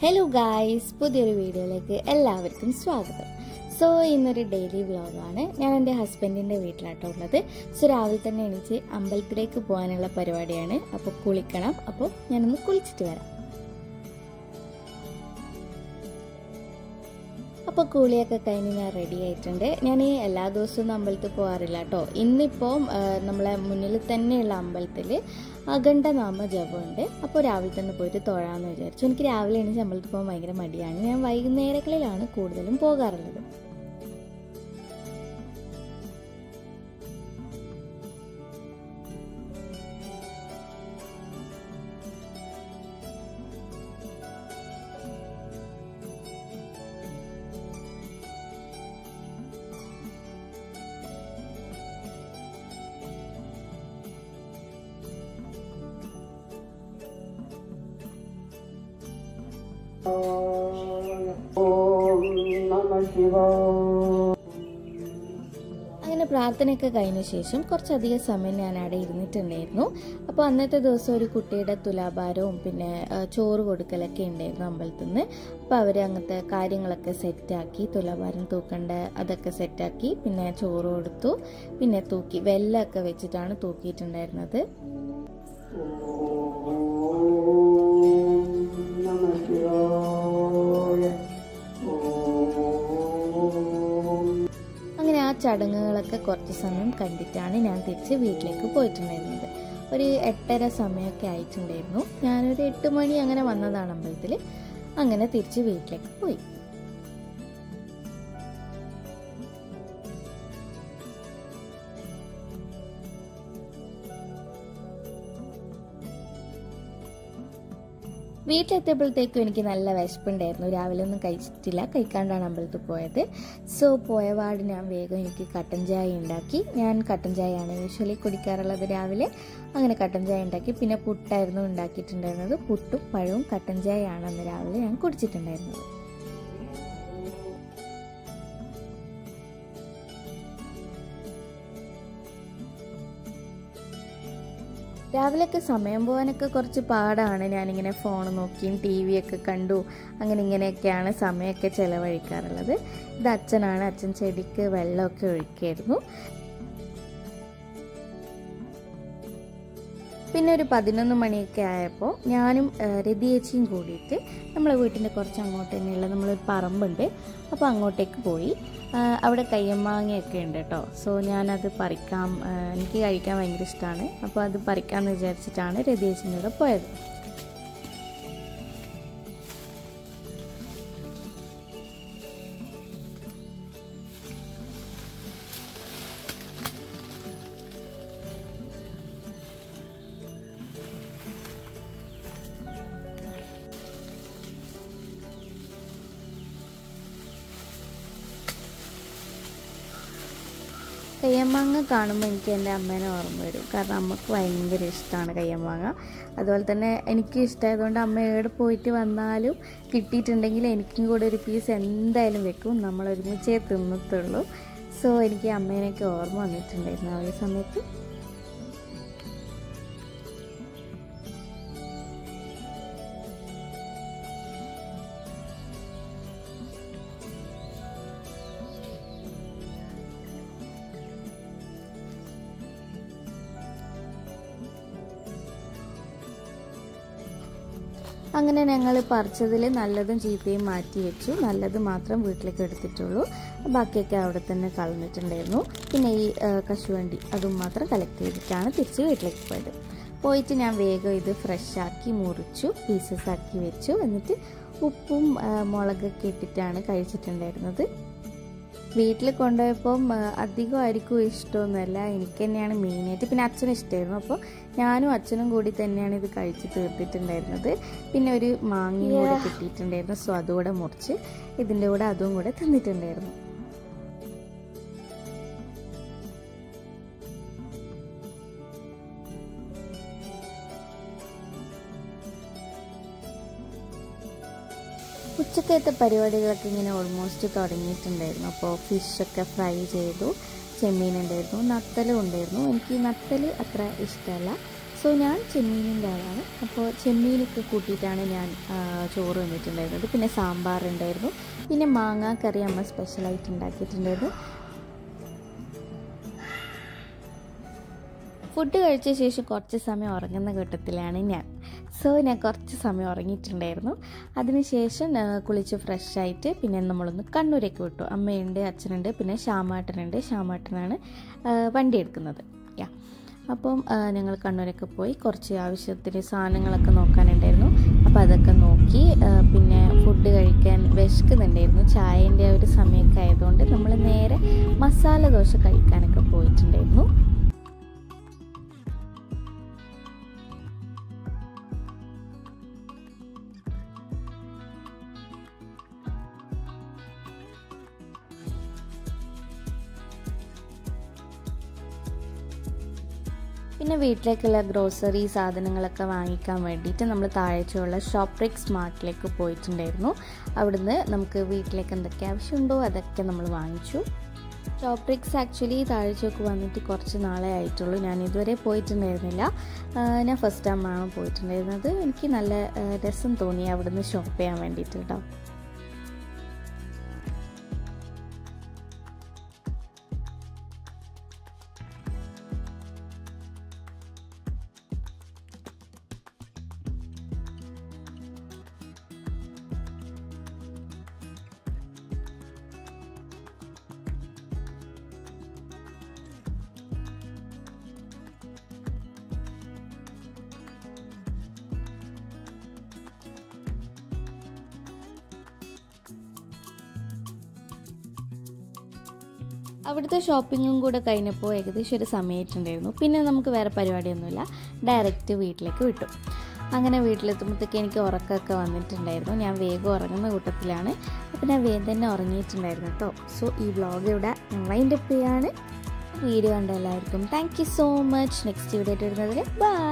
Hello guys, പുതിയൊരു വീഡിയോയിലേക്ക് എല്ലാവർക്കും സ്വാഗതം. സോ ഇന്നൊരു ഡെയിലി വ്ലോഗാണ്. ഞാൻ എൻ്റെ ഹസ്ബൻഡിൻ്റെ വീട്ടിലാട്ടോ ഉള്ളത്. സോ രാവിലെ തന്നെ എണീച്ച് അമ്പലത്തിലേക്ക് പോകാനുള്ള പരിപാടിയാണ്. അപ്പോൾ കുളിക്കണം. അപ്പോൾ ഞാനൊന്ന് കുളിച്ചിട്ട് വരാം. അപ്പോൾ കുളിയൊക്കെ കഴിഞ്ഞ് ഞാൻ റെഡി ആയിട്ടുണ്ട്. ഞാൻ എല്ലാ ദിവസവും അമ്പലത്തിൽ പോകാറില്ല കേട്ടോ. ഇന്നിപ്പോൾ നമ്മളെ മുന്നിൽ തന്നെയുള്ള അമ്പലത്തിൽ അഖണ്ഡനാമ ജപമുണ്ട്. അപ്പോൾ രാവിലെ തന്നെ പോയിട്ട് തൊഴാമെന്ന് വിചാരിച്ചു. എനിക്ക് രാവിലെ എണീച്ച് അമ്പലത്തിൽ പോകാൻ ഭയങ്കര മടിയാണ്. ഞാൻ വൈകുന്നേരങ്ങളിലാണ് കൂടുതലും പോകാറുള്ളത്. അങ്ങനെ പ്രാർത്ഥനയൊക്കെ കഴിഞ്ഞ ശേഷം കുറച്ചധികം സമയം ഞാൻ അവിടെ ഇരുന്നിട്ടുണ്ടായിരുന്നു. അപ്പോൾ അന്നത്തെ ദിവസം ഒരു കുട്ടിയുടെ തുലാഭാരവും പിന്നെ ചോറ് കൊടുക്കലൊക്കെ ഉണ്ടായിരുന്നു അമ്പലത്തിൽ നിന്ന്. അപ്പോൾ അവർ അങ്ങനത്തെ കാര്യങ്ങളൊക്കെ സെറ്റാക്കി, തുലാഭാരം തൂക്കേണ്ട അതൊക്കെ സെറ്റാക്കി, പിന്നെ ചോറ് കൊടുത്തു, പിന്നെ തൂക്കി വെല്ലമൊക്കെ വെച്ചിട്ടാണ് തൂക്കിയിട്ടുണ്ടായിരുന്നത്. അങ്ങനെ ആ ചടങ്ങുകളൊക്കെ കുറച്ച് സമയം കണ്ടിട്ടാണ് ഞാൻ തിരിച്ച് വീട്ടിലേക്ക് പോയിട്ടുണ്ടായിരുന്നത്. ഒരു 8:30 സമയമൊക്കെ ആയിട്ടുണ്ടായിരുന്നു. ഞാനൊരു 8 മണി അങ്ങനെ വന്നതാണ് അമ്പലത്തിൽ. അങ്ങനെ തിരിച്ച് വീട്ടിലേക്ക് പോയി. വീട്ടിലെത്തിയപ്പോഴത്തേക്കും എനിക്ക് നല്ല വിശപ്പുണ്ടായിരുന്നു. രാവിലെ ഒന്നും കഴിച്ചിട്ടില്ല, കഴിക്കാണ്ടാണ് അമ്പലത്തിൽ പോയത്. സോ പോയപാട് ഞാൻ വേഗം എനിക്ക് കട്ടൻ ചായ ഉണ്ടാക്കി. ഞാൻ കട്ടൻ ചായയാണ് യൂഷ്വലി കുടിക്കാറുള്ളത് രാവിലെ. അങ്ങനെ കട്ടൻ ചായ ഉണ്ടാക്കി. പിന്നെ പുട്ടായിരുന്നു ഉണ്ടാക്കിയിട്ടുണ്ടായിരുന്നത്. പുട്ടും പഴവും കട്ടൻ ചായയാണ് അന്ന് രാവിലെ ഞാൻ കുടിച്ചിട്ടുണ്ടായിരുന്നത്. രാവിലെയൊക്കെ സമയം പോകാനൊക്കെ കുറച്ച് പാടാണ്. ഞാനിങ്ങനെ ഫോൺ നോക്കിയും ടി വി ഒക്കെ കണ്ടു അങ്ങനെ ഇങ്ങനെയൊക്കെയാണ് സമയമൊക്കെ ചിലവഴിക്കാറുള്ളത്. ഇത് അച്ഛനാണ്. അച്ഛൻ ചെടിക്ക് വെള്ളമൊക്കെ ഒഴിക്കായിരുന്നു. പിന്നെ ഒരു 11 മണിയൊക്കെ ആയപ്പോൾ ഞാനും രതിയേച്ചിയും കൂടിയിട്ട് നമ്മളെ വീട്ടിൻ്റെ കുറച്ച് അങ്ങോട്ട് തന്നെയുള്ള നമ്മളൊരു പറമ്പുണ്ട്. അപ്പോൾ അങ്ങോട്ടേക്ക് പോയി. അവിടെ കയ്യമ്മാങ്ങയൊക്കെ ഉണ്ട് കേട്ടോ. സോ ഞാനത് പറിക്കാം, എനിക്ക് കഴിക്കാൻ ഭയങ്കര ഇഷ്ടമാണ്. അപ്പോൾ അത് പറിക്കാമെന്ന് വിചാരിച്ചിട്ടാണ് രതിയേച്ചിൻ്റെ കൂടെ പോയത്. കയ്യമ്മാങ്ങ കാണുമ്പോൾ എനിക്ക് എൻ്റെ അമ്മേനെ ഓർമ്മ വരും. കാരണം അമ്മക്ക് ഭയങ്കര ഇഷ്ടമാണ് കയ്യമ്മാങ്ങ. അതുപോലെ തന്നെ എനിക്കും ഇഷ്ടമായതുകൊണ്ട് അമ്മ എവിടെ പോയിട്ട് വന്നാലും കിട്ടിയിട്ടുണ്ടെങ്കിൽ എനിക്കും കൂടെ ഒരു പീസ് എന്തായാലും വെക്കും. നമ്മൾ ഒരുമിച്ചേ തിന്നത്തുള്ളൂ. സോ എനിക്ക് അമ്മേനെയൊക്കെ ഓർമ്മ വന്നിട്ടുണ്ടായിരുന്നു ആ ഒരു സമയത്ത്. അങ്ങനെ ഞങ്ങൾ പറിച്ചതിൽ നല്ലതും ചീത്തയും മാറ്റി വെച്ചു. നല്ലത് മാത്രം വീട്ടിലേക്ക് എടുത്തിട്ടുള്ളൂ. ബാക്കിയൊക്കെ അവിടെ തന്നെ കളഞ്ഞിട്ടുണ്ടായിരുന്നു. പിന്നെ ഈ കശുവണ്ടി അതും മാത്രം കളക്ട് ചെയ്തിട്ടാണ് തിരിച്ച് വീട്ടിലേക്ക് പോയത്. പോയിട്ട് ഞാൻ വേഗം ഇത് ഫ്രഷാക്കി മുറിച്ചു, പീസസ് ആക്കി വെച്ചു. എന്നിട്ട് ഉപ്പും മുളകൊക്കെ ഇട്ടിട്ടാണ് കഴിച്ചിട്ടുണ്ടായിരുന്നത്. വീട്ടിൽ കൊണ്ടുപോയപ്പം അധികം ആയിരിക്കും ഇഷ്ടമൊന്നുമല്ല, എനിക്ക് തന്നെയാണ് മെയിനായിട്ട്. പിന്നെ അച്ഛനും ഇഷ്ടമായിരുന്നു. അപ്പോൾ ഞാനും അച്ഛനും കൂടി തന്നെയാണ് ഇത് കഴിച്ച് തീർത്തിട്ടുണ്ടായിരുന്നത്. പിന്നെ ഒരു മാങ്ങയും കൂടെ കിട്ടിയിട്ടുണ്ടായിരുന്നു. സോ അതുകൂടെ മുറിച്ച് ഇതിൻ്റെ കൂടെ അതും കൂടെ തിന്നിട്ടുണ്ടായിരുന്നു. ഉച്ചക്കത്തെ പരിപാടികളൊക്കെ ഇങ്ങനെ ഓൾമോസ്റ്റ് തുടങ്ങിയിട്ടുണ്ടായിരുന്നു. അപ്പോൾ ഫിഷൊക്കെ ഫ്രൈ ചെയ്തു, ചെമ്മീൻ ഉണ്ടായിരുന്നു, നത്തലും ഉണ്ടായിരുന്നു. എനിക്ക് നത്തൽ അത്ര ഇഷ്ടമല്ല. സോ ഞാൻ ചെമ്മീനിൻ്റെ ആളാണ്. അപ്പോൾ ചെമ്മീനൊക്കെ കൂട്ടിയിട്ടാണ് ഞാൻ ചോറ് വന്നിട്ടുണ്ടായിരുന്നത്. പിന്നെ സാമ്പാറുണ്ടായിരുന്നു, പിന്നെ മാങ്ങാ കറി അമ്മ സ്പെഷ്യലായിട്ട് ഉണ്ടാക്കിയിട്ടുണ്ടായിരുന്നു. ഫുഡ് കഴിച്ച ശേഷം കുറച്ച് സമയം ഉറങ്ങുന്ന ഘട്ടത്തിലാണ് ഞാൻ. സോ ഞാൻ കുറച്ച് സമയം ഉറങ്ങിയിട്ടുണ്ടായിരുന്നു. അതിനുശേഷം കുളിച്ച് ഫ്രഷായിട്ട് പിന്നെ നമ്മളൊന്ന് കണ്ണൂരേക്ക് വിട്ടു. അമ്മയുണ്ട്, അച്ഛനുണ്ട്, പിന്നെ ശ്യാമാട്ടനുണ്ട്. ശ്യാമാട്ടനാണ് വണ്ടി എടുക്കുന്നത്. അപ്പം ഞങ്ങൾ കണ്ണൂരൊക്കെ പോയി കുറച്ച് ആവശ്യത്തിന് സാധനങ്ങളൊക്കെ നോക്കാനുണ്ടായിരുന്നു. അപ്പോൾ അതൊക്കെ നോക്കി പിന്നെ ഫുഡ് കഴിക്കാൻ വിശക്കുന്നുണ്ടായിരുന്നു. ചായേൻ്റെ ഒരു സമയമൊക്കെ ആയതുകൊണ്ട് നമ്മൾ നേരെ മസാല ദോശ കഴിക്കാനൊക്കെ പോയിട്ടുണ്ടായിരുന്നു. പിന്നെ വീട്ടിലേക്കുള്ള ഗ്രോസറി സാധനങ്ങളൊക്കെ വാങ്ങിക്കാൻ വേണ്ടിയിട്ട് നമ്മൾ താഴെയുള്ള ഷോപ്രിക്സ് സ്മാർട്ടിലേക്ക് പോയിട്ടുണ്ടായിരുന്നു. അവിടുന്ന് നമുക്ക് വീട്ടിലേക്ക് എന്തൊക്കെ ആവശ്യമുണ്ടോ അതൊക്കെ നമ്മൾ വാങ്ങിച്ചു. ഷോപ്രിക്സ് ആക്ച്വലി താഴേക്ക് വന്നിട്ട് കുറച്ച് നാളെ ആയിട്ടുള്ളൂ. ഞാൻ ഇതുവരെ പോയിട്ടുണ്ടായിരുന്നില്ല. ഞാൻ ഫസ്റ്റ് ടൈമാണ് പോയിട്ടുണ്ടായിരുന്നത്. എനിക്ക് നല്ല രസം തോന്നി അവിടുന്ന് ഷോപ്പ് ചെയ്യാൻ വേണ്ടിയിട്ട് കേട്ടോ. അവിടുത്തെ ഷോപ്പിങ്ങും കൂടെ കഴിഞ്ഞപ്പോൾ ഏകദേശം ഒരു സമയമായിട്ടുണ്ടായിരുന്നു. പിന്നെ നമുക്ക് വേറെ പരിപാടിയൊന്നുമില്ല, ഡയറക്റ്റ് വീട്ടിലേക്ക് വിട്ടു. അങ്ങനെ വീട്ടിലെത്തുമ്പോഴത്തേക്ക് എനിക്ക് ഉറക്കമൊക്കെ വന്നിട്ടുണ്ടായിരുന്നു. ഞാൻ വേഗം ഉറങ്ങുന്ന കൂട്ടത്തിലാണ്. അപ്പോൾ ഞാൻ വേഗം തന്നെ ഉറങ്ങിയിട്ടുണ്ടായിരുന്നു കേട്ടോ. സോ ഈ വ്ളോഗ് ഇവിടെ വൈൻഡ് അപ്പ് ചെയ്യാണ്. വീഡിയോ കണ്ട എല്ലാവർക്കും thank you so much. Next video ആയിട്ട് വരുന്നതിൽ ബൈ.